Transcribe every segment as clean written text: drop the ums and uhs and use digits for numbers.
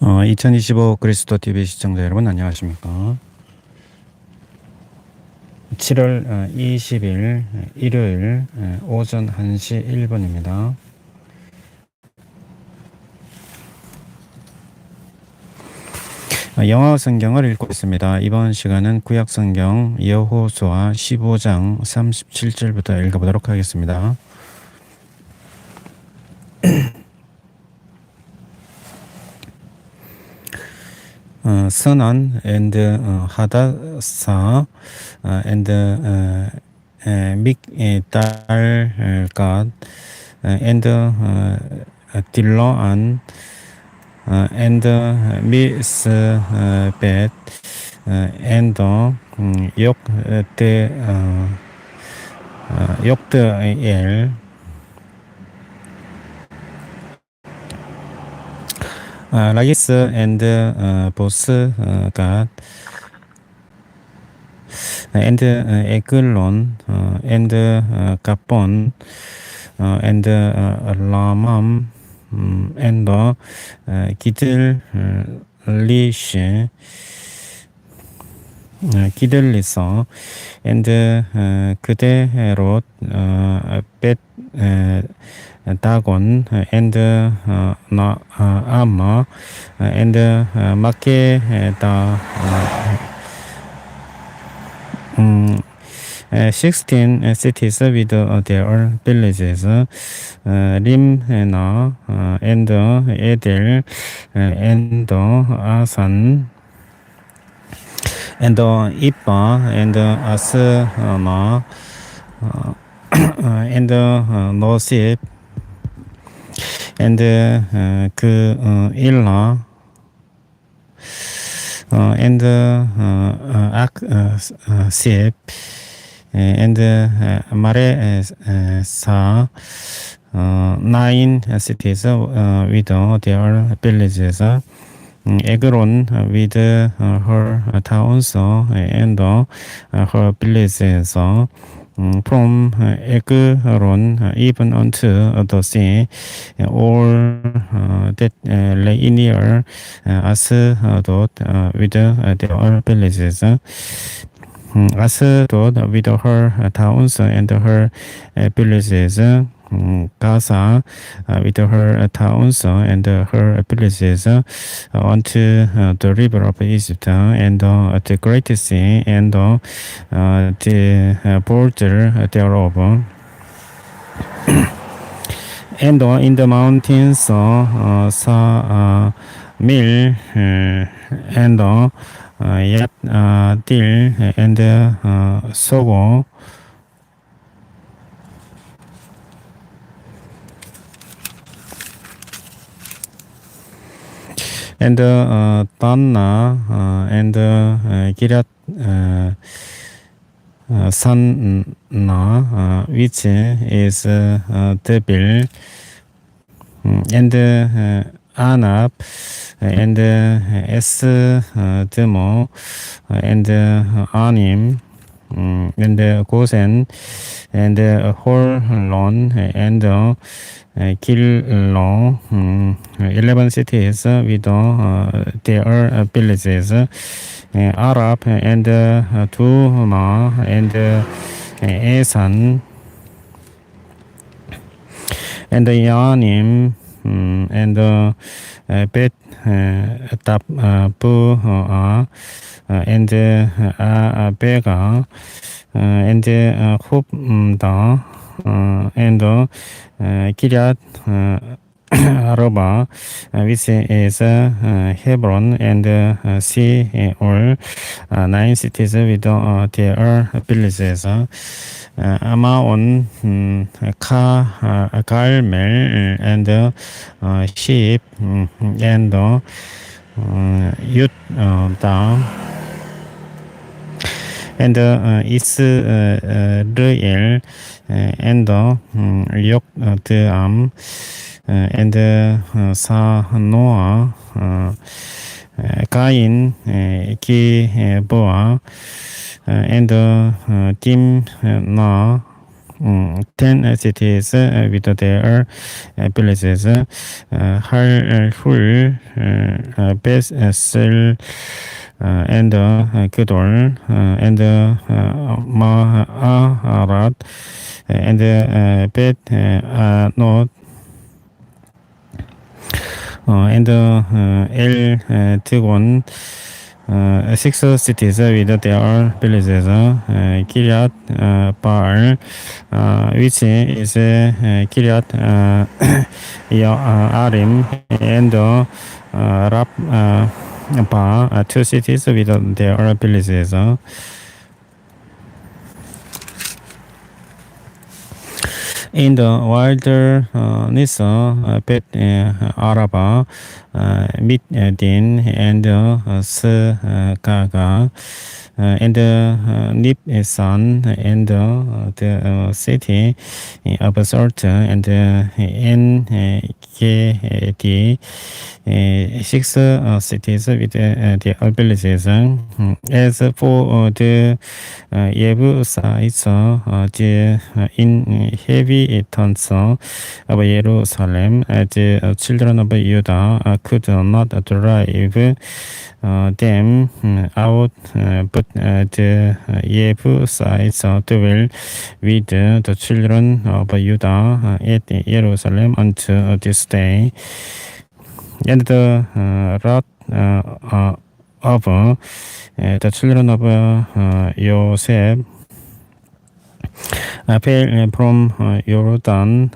2025 그리스도 TV 시청자 여러분 안녕하십니까? 7월 20일 일요일 오전 1시 1분입니다. 영어 성경을 읽고 있습니다. 이번 시간은 구약 성경 여호수아 15장 37절부터 읽어보도록 하겠습니다. 선한 and 하다사 and 믹달 God and 딜러안 and 미스벳 and 욕드엘 라기스 and 보스 God and 에글론 and 가본 and 라맘 and 기들리시 기들리서 and 그대롯 벳 다곤 and 아마 and 마케다 16 cities with their villages 림나 and 에델 and 아산 and 이빠 and 아스마 and 노십 and 일라 and 악십 and 마레사 9 cities with their villages 에그론 with her towns and her villages from Ekron even unto the sea, all that lay near Asdod with their villages. Asdod with her towns and her villages. Gaza with her towns and her villages onto the river of Egypt and the Great Sea and the border thereof. And in the mountains Samil and Yatil and Sogo and Tanna and Kirat Sanna which is Debil and Anab and Esdemo and Anim and Gosen and Holon and Kilo 11 cities with their villages Arab and Tuma and Esan and Yanim and Bet Tapua and Bega and Hubda and Kiryat Araba, which is Hebron and Seol, 9 cities with their villages. Amaon, Carmel, and Sheep, and Yudah, and Israel, and Yokdeam, and Sanoa, Cain, Gilboa, and Timnah, 10 cities with their villages. 할훌, 베셀, and Kedor, and Ma'arat, and Bet Not, and El Tigon. 6 cities with their villages. Kiryat Baal, which is Kiryat Arim, and Rab, 2 cities with their villages. In the wilderness, Bet Araba, Middin, and Sagaga, and Nibsan, and the city of Salt, and Engedi, 6 cities with the villages. As for the Jebusites, the inhabitants of Jerusalem, the children of Judah could not drive them out, but the Jebusites dwell with the children of Judah at Jerusalem until this day. And the wrath of the children of Joseph fell from Jordan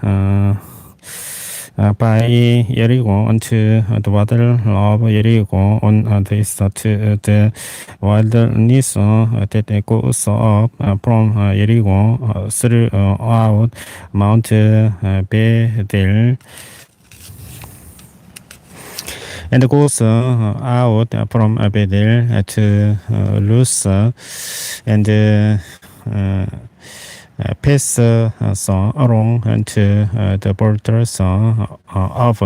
by Jericho unto the water of Jericho on the east to the wilderness that goes up from Jericho throughout Mount Bethel, and goes out from Bethel to Luz, and pass along to the borders of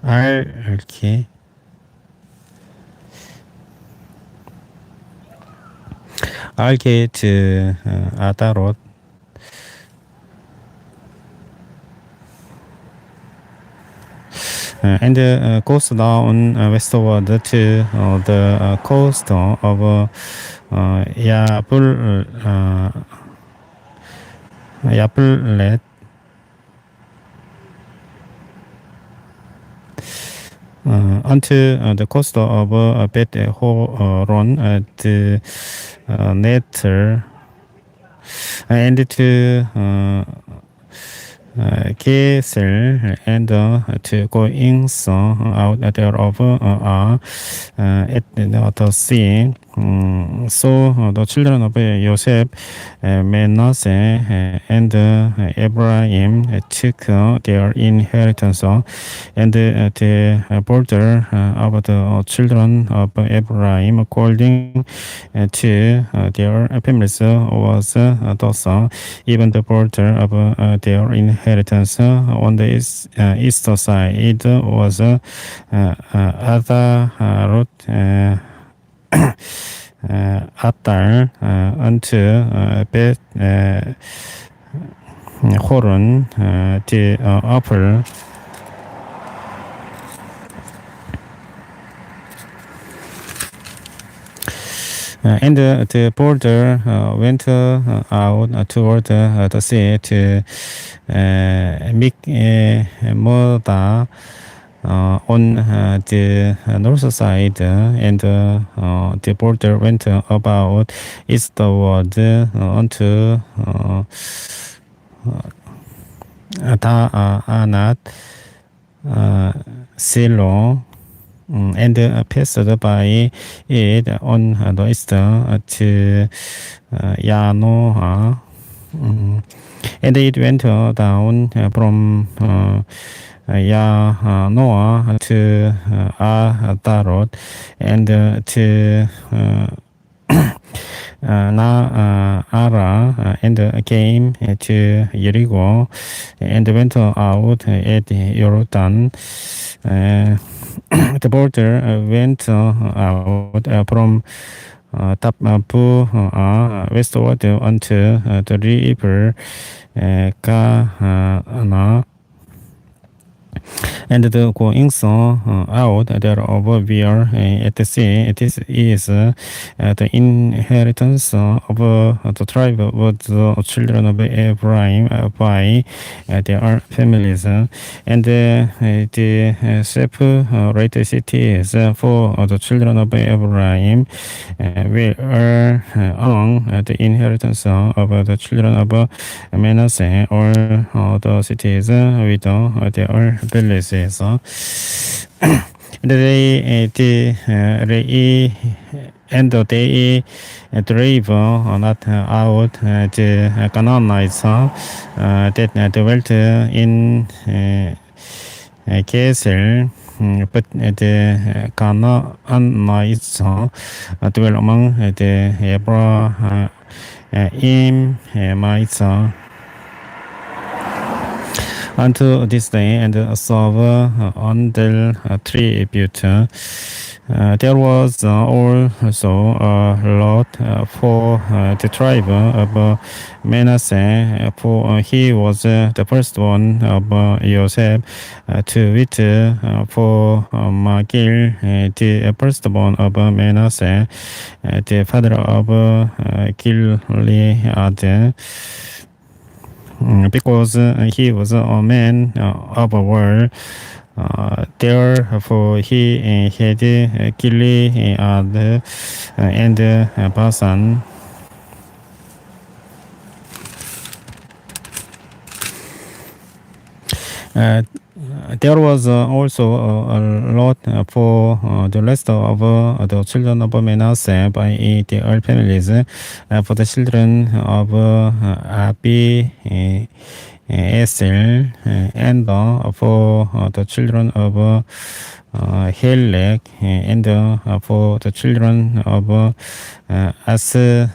okay. I'll get to Atarot. And goes down westward to the coast of Yapelet, onto the coast of Bet Horon, the Nether, and to Gesel, and to go in out thereof at the sea. So the children of Joseph, Manasseh, and Ephraim took their inheritance, and the border of the children of Ephraim according to their families was thus. Even the border of their inheritance on the east side was Atharot, Atar, unto Bet Horon, the upper. And the border went out toward the sea to Mikmoda on the north side, and the border went about eastward unto Ta'anat, Silo, and passed by it on the east to Yanoah, and it went down from Yanoah to Atarot, and to Naara and came to Jericho and went out at Jordan. The border went out from Tapua westward unto the river Kana. And the goings out thereof were at the sea. This is the inheritance of the tribe of the children of Ephraim by their families. And the separate cities for the children of Ephraim were among the inheritance of the children of Manasseh, all the cities with their villages. They drove not out the Canaanites that dwelt in Geser, but the Canaanites dwell among the Ephraimites unto this day, and serve until tribute. There was also a lot for the tribe of Manasseh, for he was the first one of Joseph, to wit, for Machir, the firstborn of Manasseh, the father of Gilead, because he was a man of war. Therefore he had Gilead and Basan. There was also a lot for the rest of the children of Manasseh by their families, for the children of Abi, Esel, and for the children of Helek, and for the children of Asriel,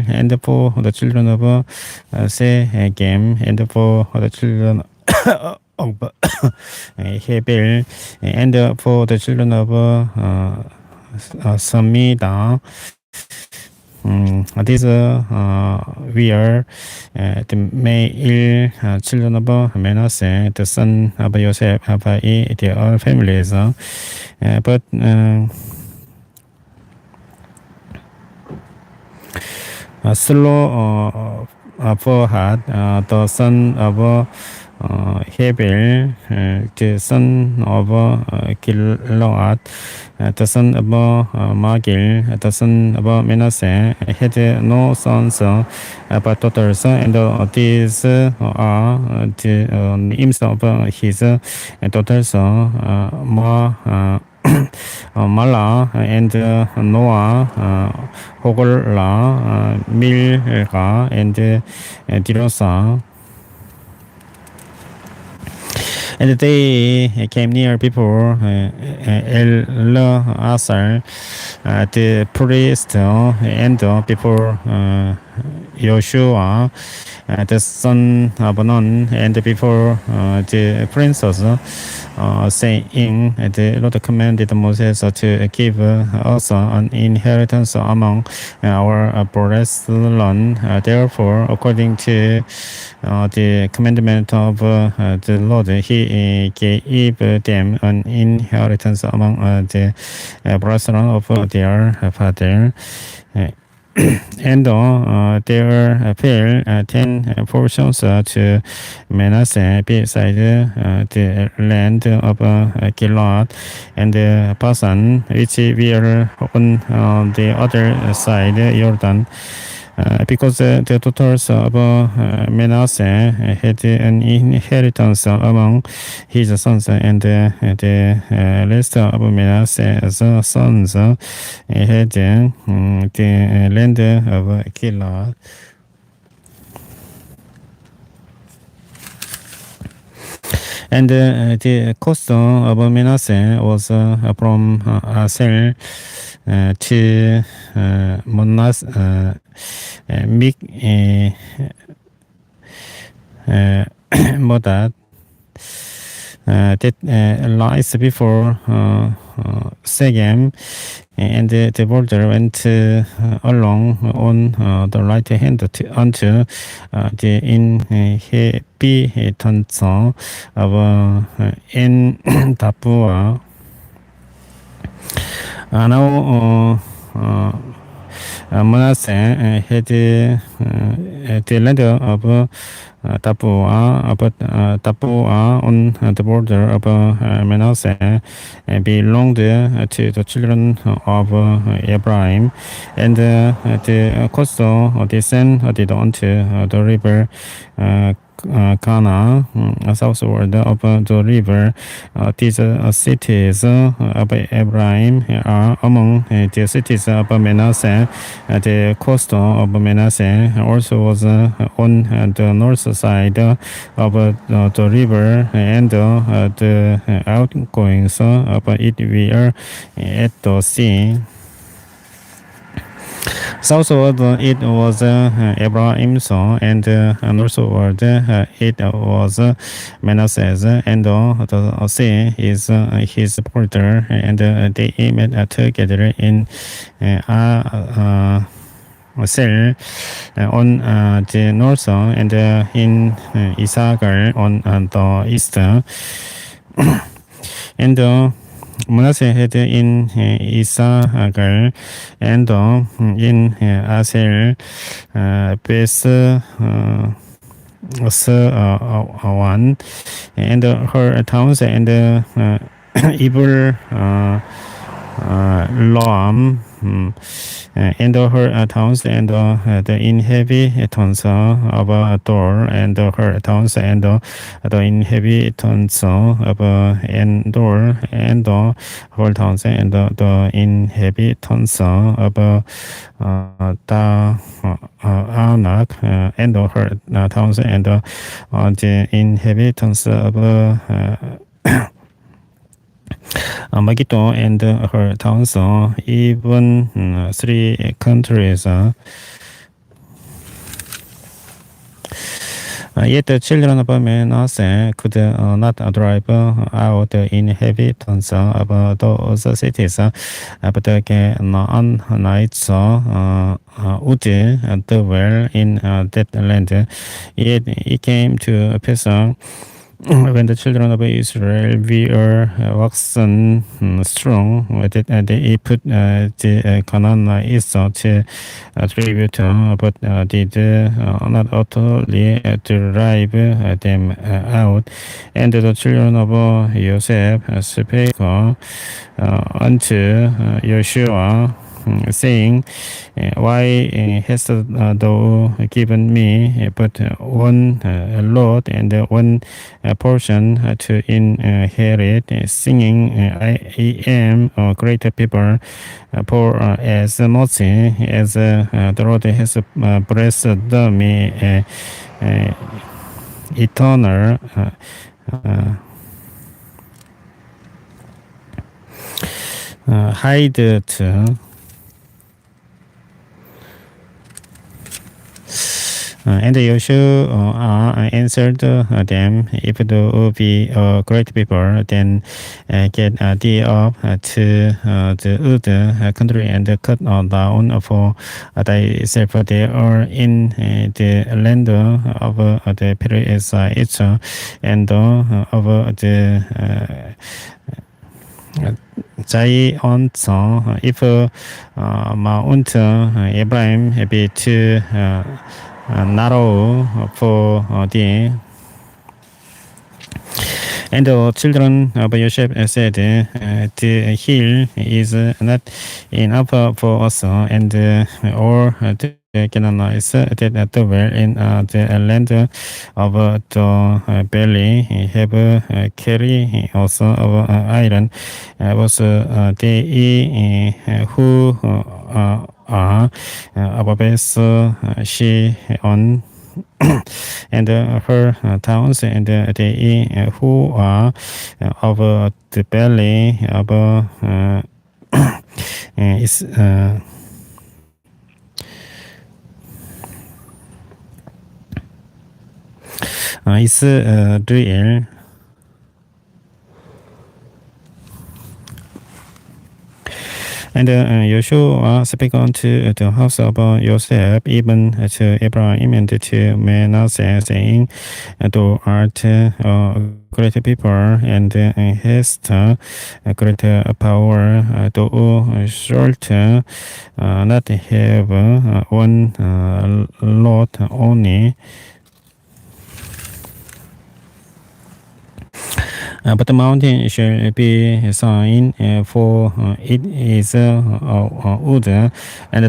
and for the children of Segem, and for the children of Hebel, and for the children of Samida. These were the male children of Manasseh, the son of Joseph, by their families. But Zelophehad, the son of Hebel, the son of Gilead, the son of Magil, the son of Manasseh, had no sons but daughters, and these are the names of his daughters, Mala and Noah, Hogla, Milka, and Tirosa. And they came near before Eleazar, the priest, and before Joshua, the son of Nun, and before the princes, saying, the Lord commanded Moses to give us an inheritance among our brethren. Therefore, according to the commandment of the Lord, he gave them an inheritance among the brethren of their father. And there fell 10 portions to Manasseh beside the land of Gilead and Basan, which were on the other side Jordan. Because the daughters of Manasseh had an inheritance among his sons, and the rest of Manasseh's sons had the land of Gilead. And the coast of Manasseh was from Asel to Monas, Mik, Modad, that lies before Segem, and the border went along on the right hand unto the inhabitants of En Tapua. Now Manasseh had the land of Tapua, but Tapua on the border of Manasseh belonged to the children of Ephraim, and the coastal descended onto the river Kana, southward of the river. These cities of Ephraim are among the cities of Manasseh. The coast of Manasseh also was on the north side of the river, and the outgoings of it were at the sea. Southward it was Ephraim's, and northward it was Manasseh's, and the sea is his border, and they met together in Sel on the north, and in Issachar on the east. And Manasseh had in Issachar and in Asher Beth one, and her towns, and Evil Loam, and her towns, and the inhabitants of Dor, and her towns, and the inhabitants of Endor, and her towns, and the inhabitants of Anak, and her towns, and the inhabitants of Megiddo and her towns, even 3 countries. Yet the children of Manasseh could not drive out the inhabitants of those cities, but the Canaanites would dwell in that land. Yet it came to pass, when the children of Israel were waxen strong, that they put the Canaanites to tribute, but did not utterly drive them out. And the children of Joseph spake unto Joshua, saying, Why hast thou given me but one lot and one portion to inherit, singing, I am a great people, for as much as the Lord has blessed me, eternal hide to. And Joshua answered them, If thou be a great people, then get thee up to the Ud country, and cut down for thyself there in the land of the Perizzites, and of the giants. If Mount Ephraim be too narrow for thee. And the children of Joseph said, The hill is not enough for us, and all the Canaanites that dwell in the land of the valley have carried us of iron. Was they who are above she on and her towns, and they who are of the belly of is Israel. And Joshua spake unto the house of Joseph, even to Ephraim and to Manasseh, saying, Thou art a great people, and hast great power. Thou shalt not have one lot only, but the mountain shall be a sign, for it is wood, and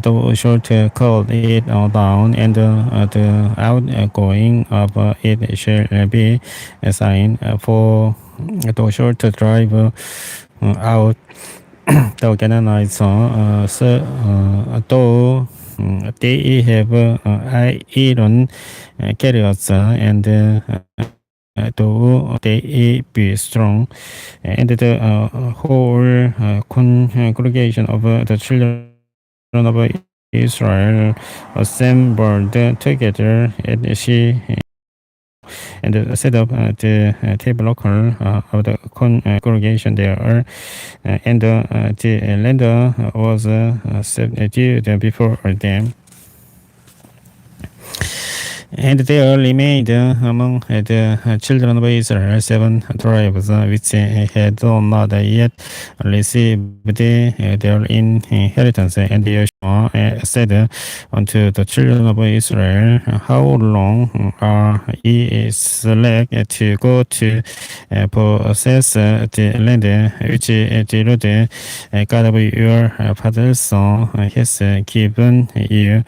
thou shalt cut it down, and the outgoing of it shall be a sign, for thou shalt drive out the Canaanites, though they have iron chariots, and though they be strong, and the whole congregation of the children of Israel assembled together, and she and set up the tabernacle of the congregation there, and the land was subdued before them. And there remained among the children of Israel 7 tribes which had not yet received their inheritance. And Joshua said unto the children of Israel, How long are ye slack to go to possess the land which the Lord God of your fathers has given you?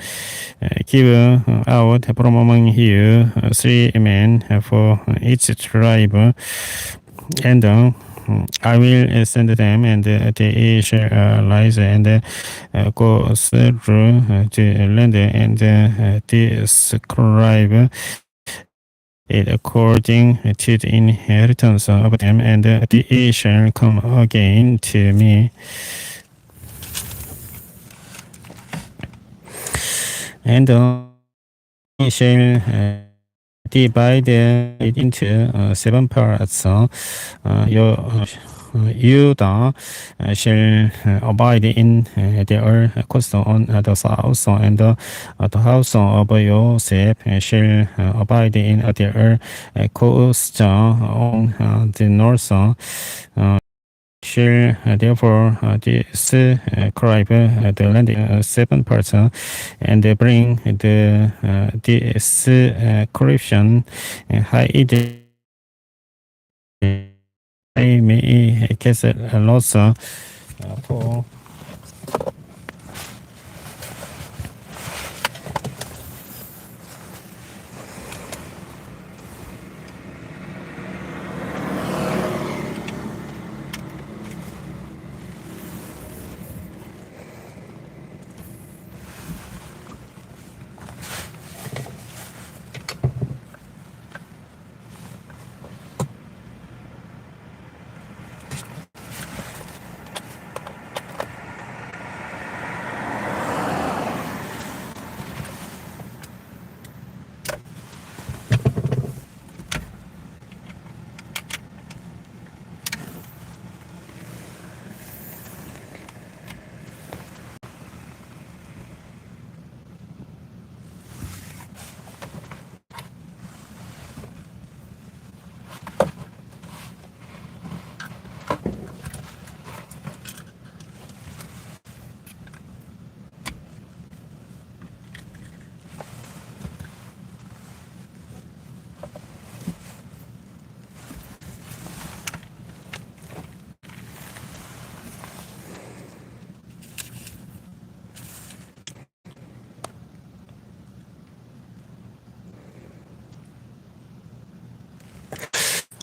Give out from among you 3 men for each tribe, and I will send them, and they shall rise and go through the land, and describe it according to the inheritance of them, and they shall come again to me. And shall divide it into 7 parts. Judah shall abide in their coast on the south, and the house of Joseph shall abide in their coast on the north. Shall therefore describe the land in 7 parts, and bring the description hide I may cast a loss for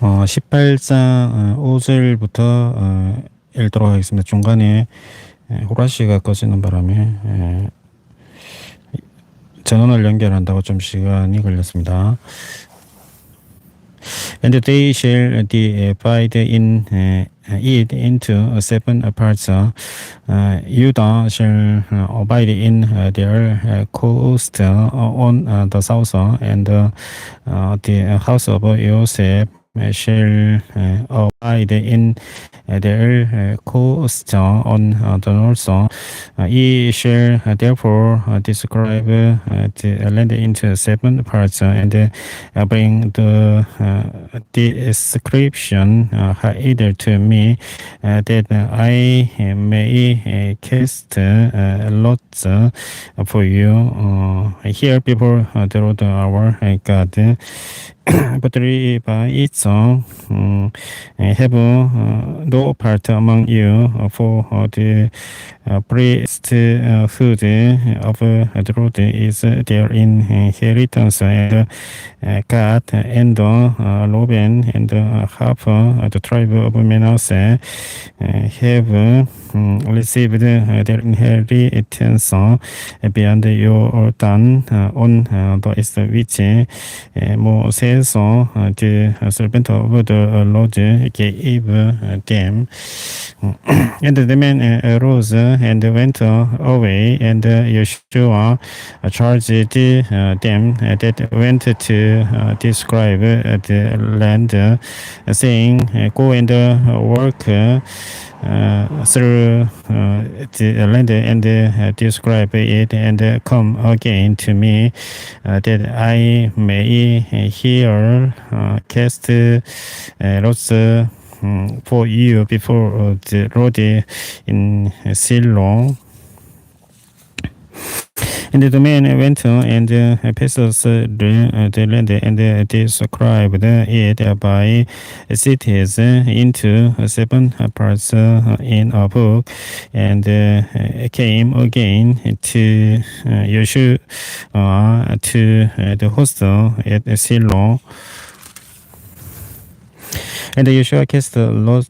어, 18장 5절부터 읽도록 하겠습니다. 중간에 호라시가 꺼지는 바람에 전원을 연결한다고 좀 시간이 걸렸습니다. And they shall divide in it into 7 parts. Judah shall abide in their coast on the south, and the house of Joseph shall abide in their coast on the north. Ye shall therefore describe the land into 7 parts and bring the description either to me that I may cast lots for you here before the Lord our God. But by its have no part among you for the priesthood of the Lord is their inheritance, and Gad and Reuben and half the tribe of Manasseh have received their inheritance beyond Jordan on the east, which Moses, the servant of the Lord, gave them. And the men arose and went away, and Yeshua charged them that went to describe the land, saying, Go and work through the land and describe it, and come again to me, that I may here cast lots for you before the Lord in Shiloh. And the man went and passed through the land and described it by cities into 7 parts in a book, and came again to Yeshua to the hostel at Shiloh. And Yeshua cast lots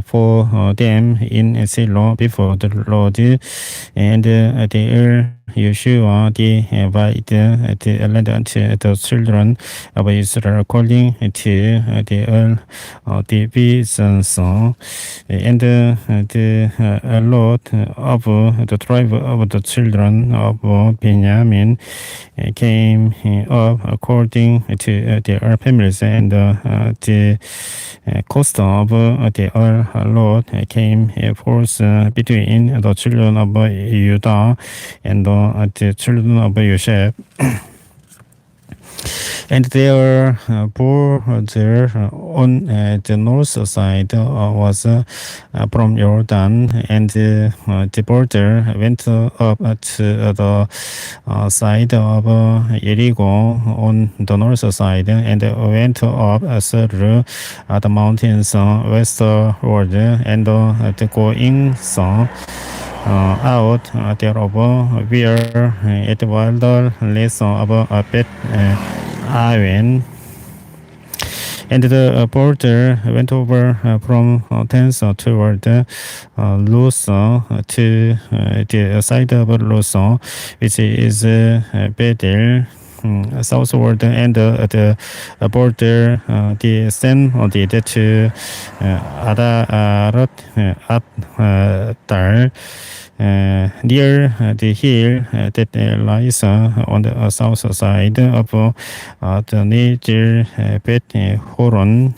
for them in Shiloh before the Lord, and there Yeshua divided the land unto the children of Israel according to their divisions, and the lot of the tribe of the children of Benjamin came up according to their families, and the cost of their lot came forth between the children of Judah and the children of Joseph. And their border on the north side was from Jordan, and the border went up to the side of Jericho on the north side, and went up through the mountains westward, and the goings out thereof were at the wilderness of Beth Aven. And the border went over from thence toward Luz to the side of Luz, which is Bethel, southward, and the border descended to Adarat Adar, near the hill that lies on the south side of the Niger Beth Horon.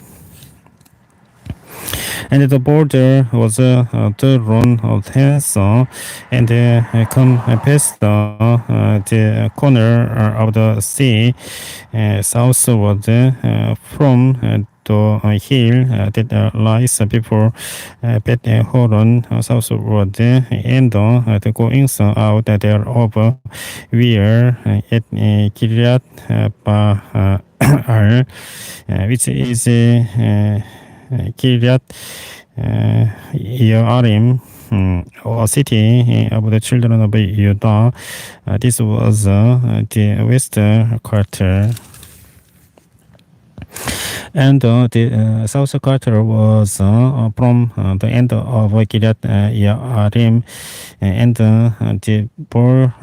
And the border was drawn thence, and come past the corner of the sea southward from the hill that lies before Beth Horon southward, and the goings out thereof were at Kiryat Baal, which is Kiryat Yearim, a city of the children of Judah. This was the west quarter. And the south quarter was from the end of Kiryat Yearim, and the border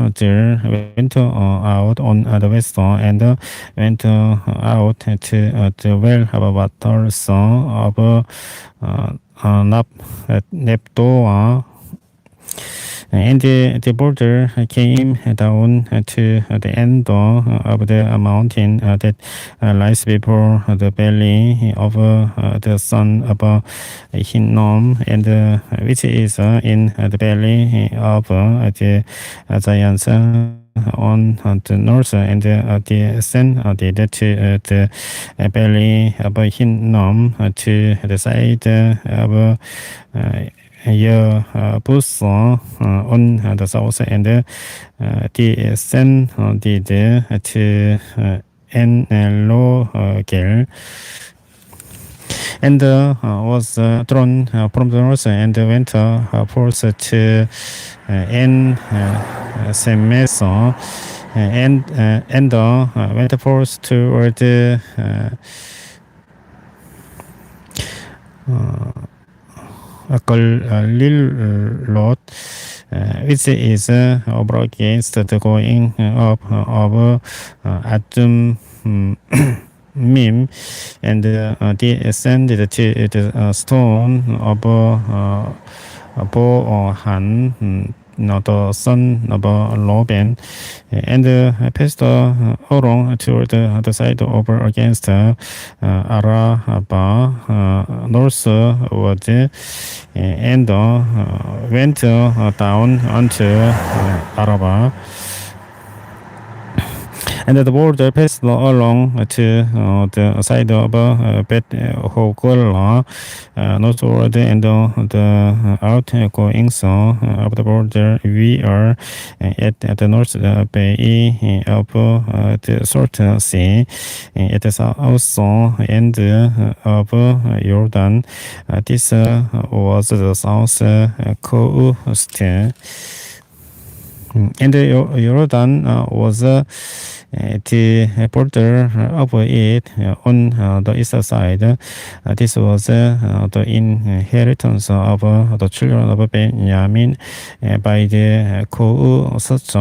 went out on the west and went out to the well of waters of Neptoa. And the border came down to the end of the mountain that lies before the valley of the son of Hinnom, and which is in the valley of the giants on the north, and descended to the valley of Hinnom to the side of Yebus on the south, and descended to Enlogel, and was thrown from the north and went forth to En Semeso, and went forth toward Lot, which is over against the going up of Adum Mim, and descended to the stone of Bohan, the son of Loben, and passed along toward the side over against Araba northward, and went down unto Araba. And the border passed along to the side of Bet Hogla northward, and the outgoings of the border we are at the north bay of the Salt Sea, at the south end of Jordan. This was the south coast. And Jordan was the border of it on the east side. This was the inheritance of the children of Benjamin by the coast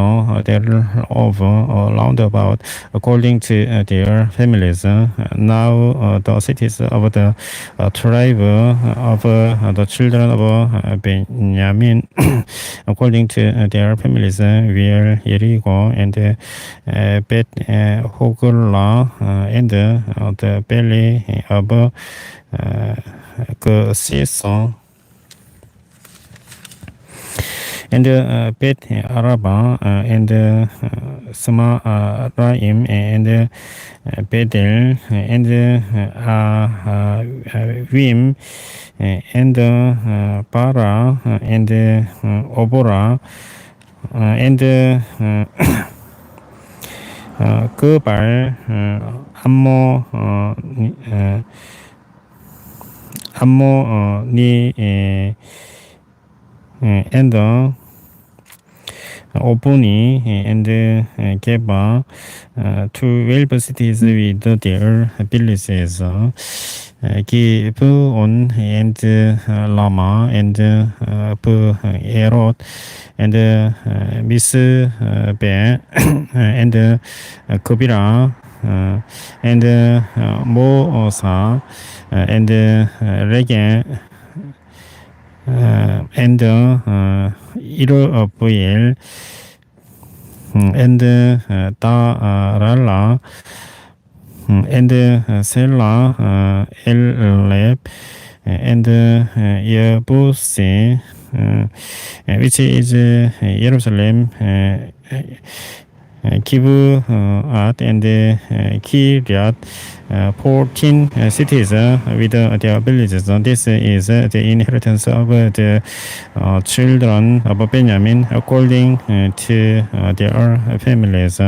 thereof round about, according to their families. Now the cities of the tribe of the children of Benjamin, according to their families, were Jericho and Bet Hogla, and the valley of Gesison, and Bet Araba, and Samaraim, and Bedel, and Vim, and Para, and Obora, and Gebal, Ammoni, and Oboni, and Geba, 12 cities with their villages. Gibon, and Lama, and Beerot, and Misbe, and Kobira, and Moosa, and Regen, and Irobuel, and Darala, and Selah, Eleb, and Yebusi, which is Jerusalem, Kibuat, and Kiryat, 14 cities with their villages. This is the inheritance of the children of Benjamin according to their families.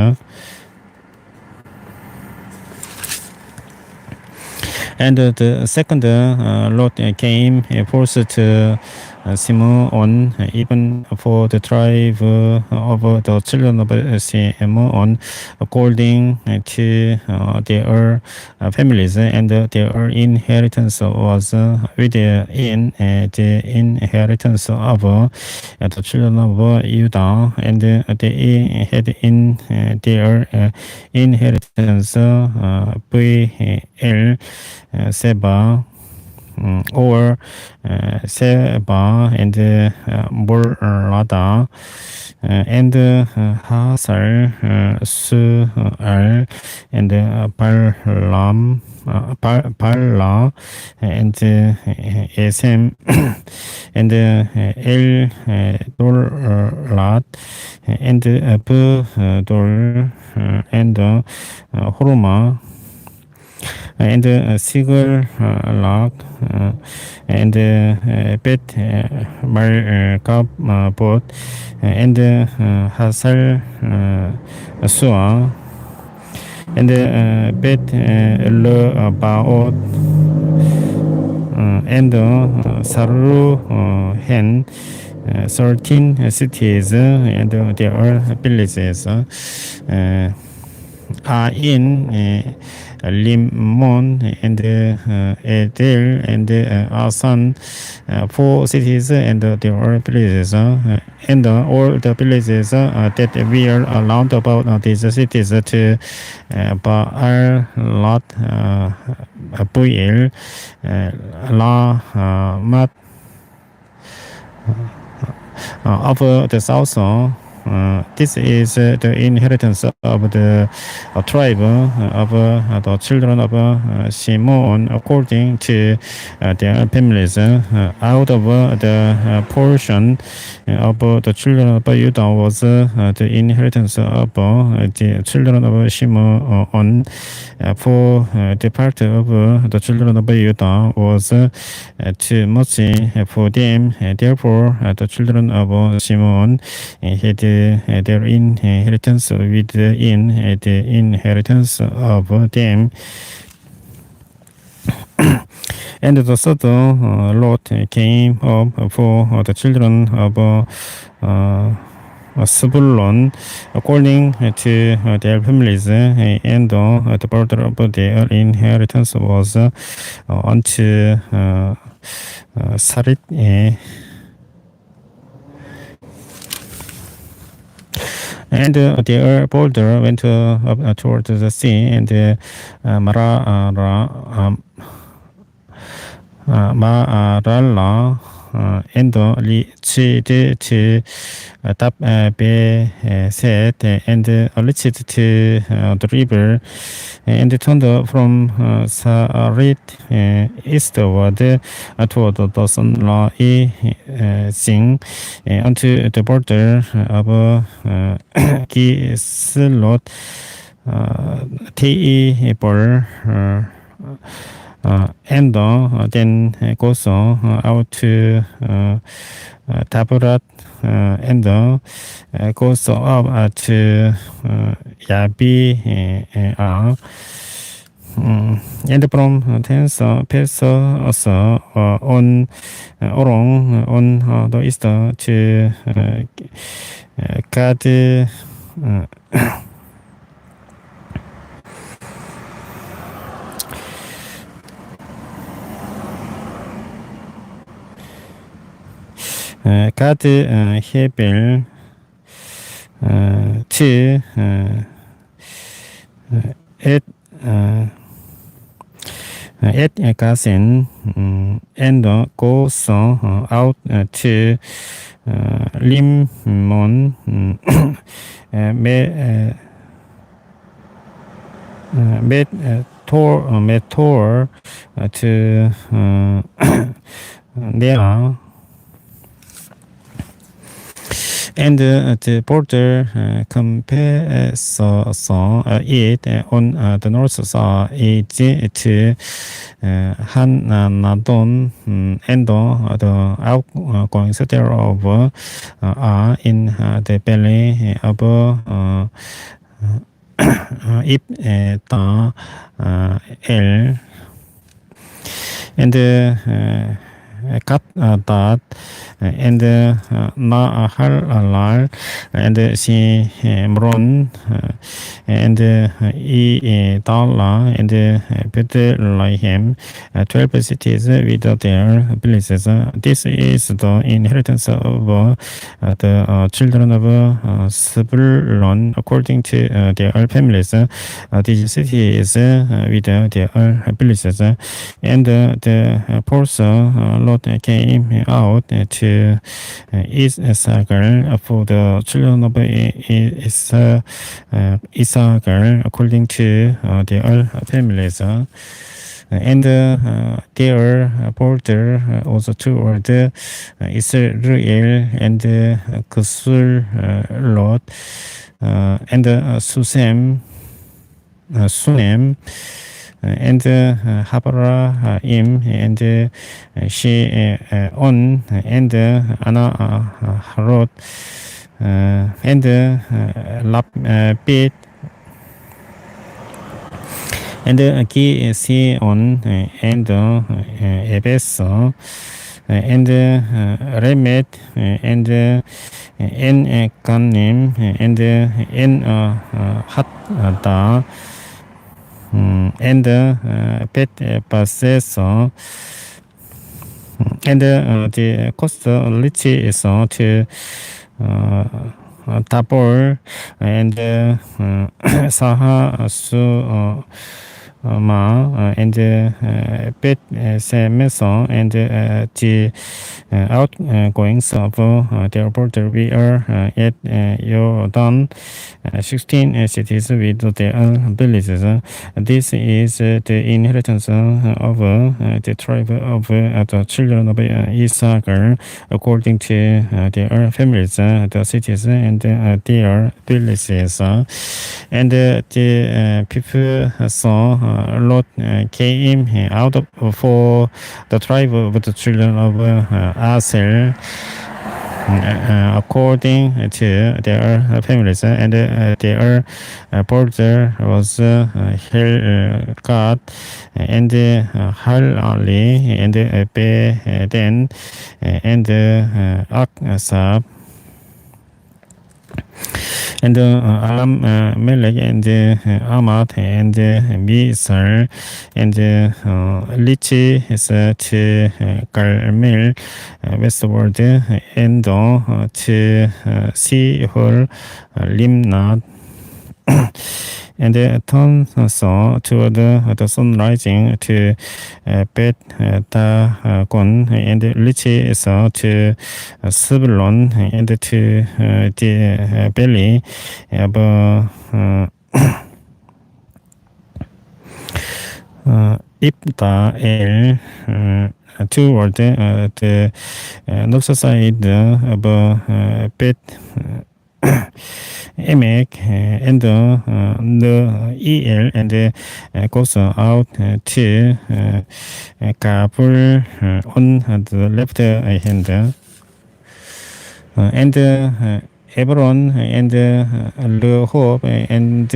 And the second lot came forth to Simeon, even for the tribe of the children of Simeon, according to their families, and their inheritance was within the inheritance of the children of Judah, and they had in their inheritance VL Seba, or Seba, and Molada, and Hasar, Sual, and Balaam, Bala, and Esem, and El Dolat, and Budol, and Horma, and Sigur Lag, and Bet Markabot, and Hasal Sua, and Bet Lebaot, and Saru Hen, 13 cities, and their villages are in Limon, and Edel, and Asan, 4 cities, and their villages, and all the villages that were around about these cities to Baal, Lot, Buil, La, Mat, of the south. This is the inheritance of the tribe of the children of Shimon according to their families. Out of the portion of the children of Judah was the inheritance of the children of Shimon. For the part of the children of Judah was too much for them. Therefore, the children of Shimon had their inheritance within the inheritance of them. And the third lot came up for the children of Zebulun according to their families, and the border of their inheritance was unto Sarit, and their border went up toward the sea, and Marala, and reached to Tab-Beset, and reached to the river, and turned from Sarit eastward toward the sunrising unto the border of Gislot, Tabor, and then goes out to Taborat, and goes up to Yabi, and from thence passes on along on the east to Gad, Gad, Hebel, to at Gazen, and goes out to Limon, Metor to there. And the border compares it on the north side to Hanadon, and the outgoings thereof are in the belly of Ibta El, and Kat and Nahalal and Shimron and Dala and Bethlehem, 12 cities with their villages. This is the inheritance of the children of Zebulun according to their families. These cities with their villages. And the force Lot came out to Issachar for the children of Issachar according to their families. And their border also toward Israel and Kusur Lot and Sunem and Habaraim and Sheon and Anaharot and Lapit and Gision and Ebesa and Remet and En Kanim and En Hatta and Bet Pasesa and the coast Lichi is to Tabor and Saha Su and Bet Semeson and the outgoings of their border we are at Jordan 16 cities with their villages. This is the inheritance of the tribe of the children of Issachar according to their families, the cities and their villages. And the people saw Lot came out for the tribe of the children of Asher according to their families, and their border was Helgat and Halali and Beden and Aksab and Alam Melech and Amat and Misar and Lichi is to Carmel westward and to Sihor Limnad and turn saw toward the sun rising to Bet Dagon and Lichi saw to Zebulun and to the belly of Ibtael toward the north side of Bet Emek and the El and goes out to Kabul on the left hand and Hebron and Rehob and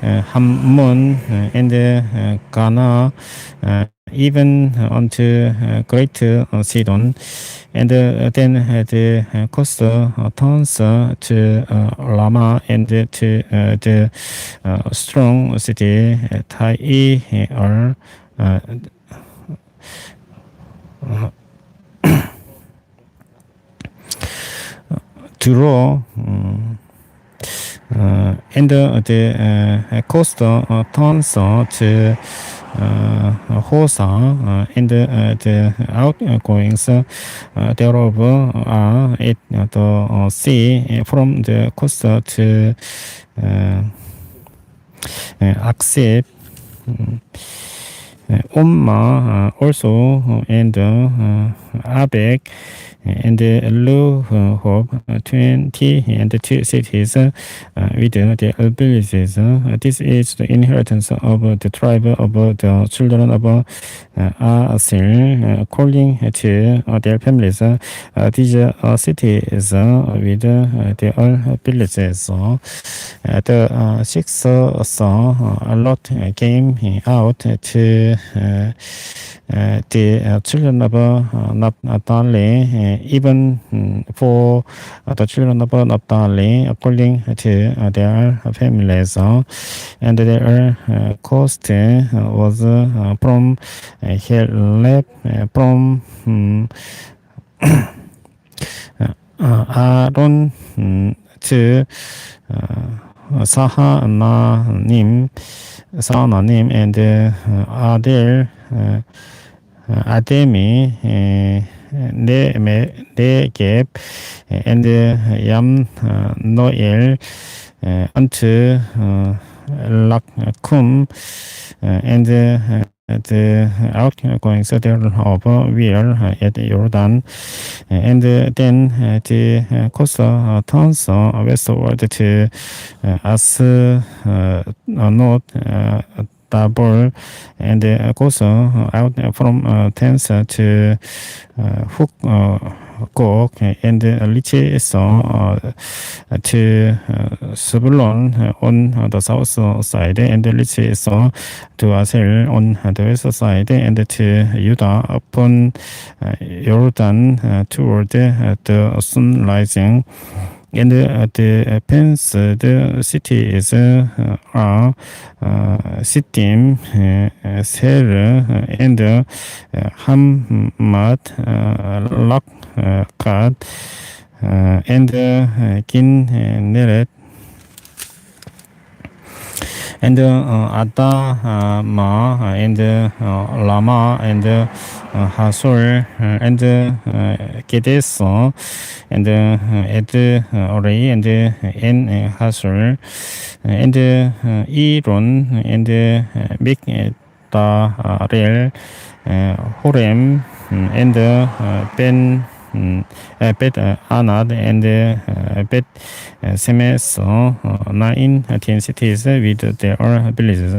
Hammon and Ghana even unto Great Sidon, and then the coast turns to Lama and to the strong city Tyre Turo and the coast turns to Hosa and the outgoings thereof are at the sea from the coast to Aksep, Umma also and Abek and Luhob, 22 cities with the abilities. This is the inheritance of the tribe of the children of Asir, according to their families. These cities with their villages. The six saw Lot came out to the children of Naphtali, even for the children of Naphtali, according to their families, and their coast was from Heleb, from Aaron to Sahananim, and Adel, Ademi, Negeb, and Yam Noel, unto Lakum, and the outgoing city of Weir at Jordan, and then the coastal towns westward to North Tabor, and goes out from Tens to Hukok, and reaches to Zebulun on the south side, and reaches to Asher on the west side, and to Judah upon Jordan toward the sun rising. And the pens, the cities are Sittim, Ser, and Hamad, Lakkad, and Kinneret, and Adama, and Lama, and Hasor, and Kedes, and Ori, and En Hasor, and Iron, and Miktarel, Horem, and Ben Bet Anad, and Bet Semes, 10 cities with their villages.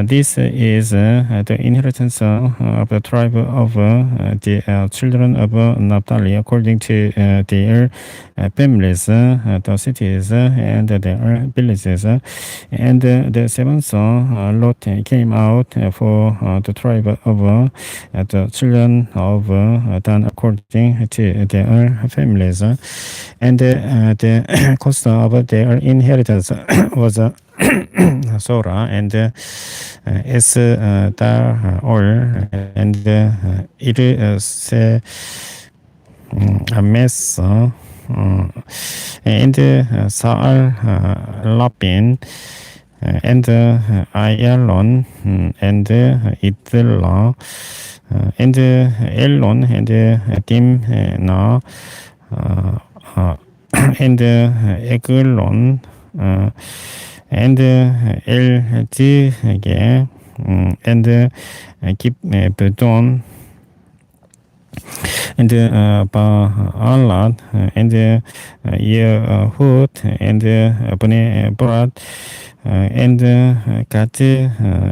This is the inheritance of the tribe of the children of Naphtali, according to their families, the cities and their villages. And the seventh Lot came out for the tribe of the children of Dan, according to their families. And the cost of their inheritance was Sora, and Esdar, and Mes, and Saal Lapin, and Ayalon, and Idla, and Elon, and Dimna, and Eglon, and Eldige, and Gibedon, and Baalad, and Yehud, and Bnei Brad, and Gat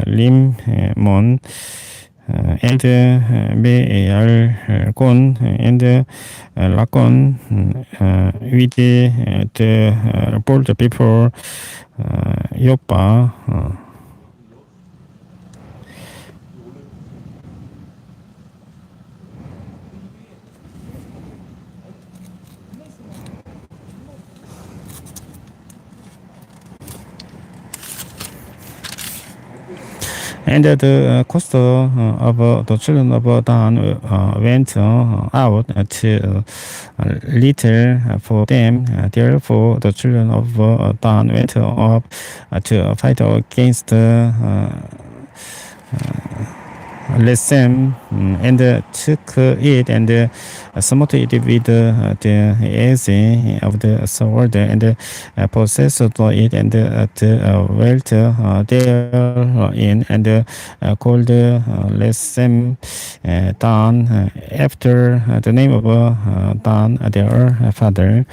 Limon, and Bealgon, and Lakon, with the bold people, Yopa. And the cost of the children of Dan went out to little for them. Therefore, the children of Dan went up to fight against listen and took it and smote it with the edge of the sword and possessed it and dwelt therein and called Lesem Dan after the name of Dan their father.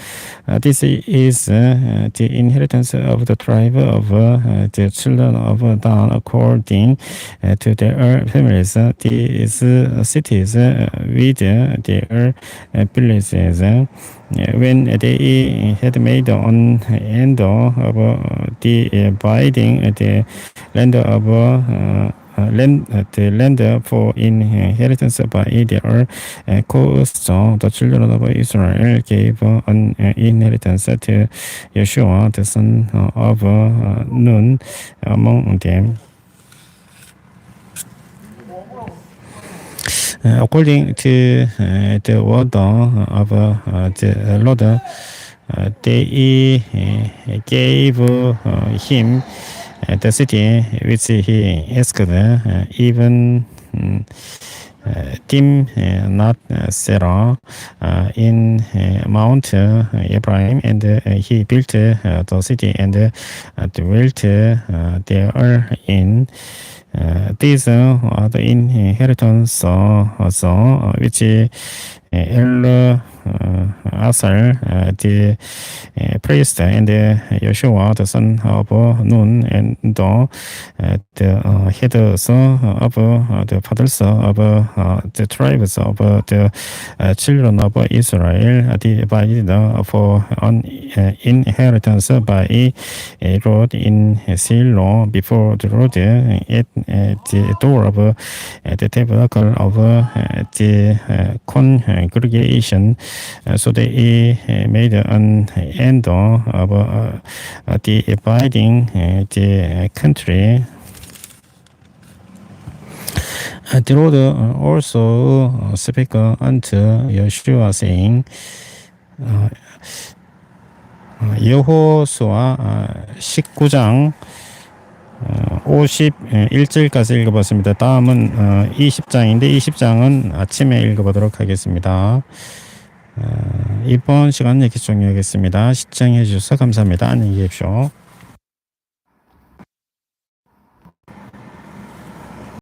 This is the inheritance of the tribe of the children of Dan according to their families. These cities with their villages. When they had made an end of dividing the land of the land for inheritance by their coasts, the children of Israel gave an inheritance to Yeshua, the son of Nun, among them. According to the word of the Lord, they gave him the city which he asked, even Timnath Serah in Mount Ephraim, and he built the city and dwelt therein. These are the inheritance also, which Asar, the priest, and Yeshua, the son of Nun, and the heads of the fathers of the tribes of the children of Israel, divided for an inheritance by road in Shiloh before the road at the door of the tabernacle of the congregation. So they made an end of dividing the country. The Lord also spake unto Yeshua, saying, 여호수아 19장 51절까지 읽어봤습니다. 다음은 20장인데 20장은 아침에 읽어보도록 하겠습니다. 이번 시간은 여기서 종료하겠습니다. 시청해 주셔서 감사합니다. 안녕히 계십시오.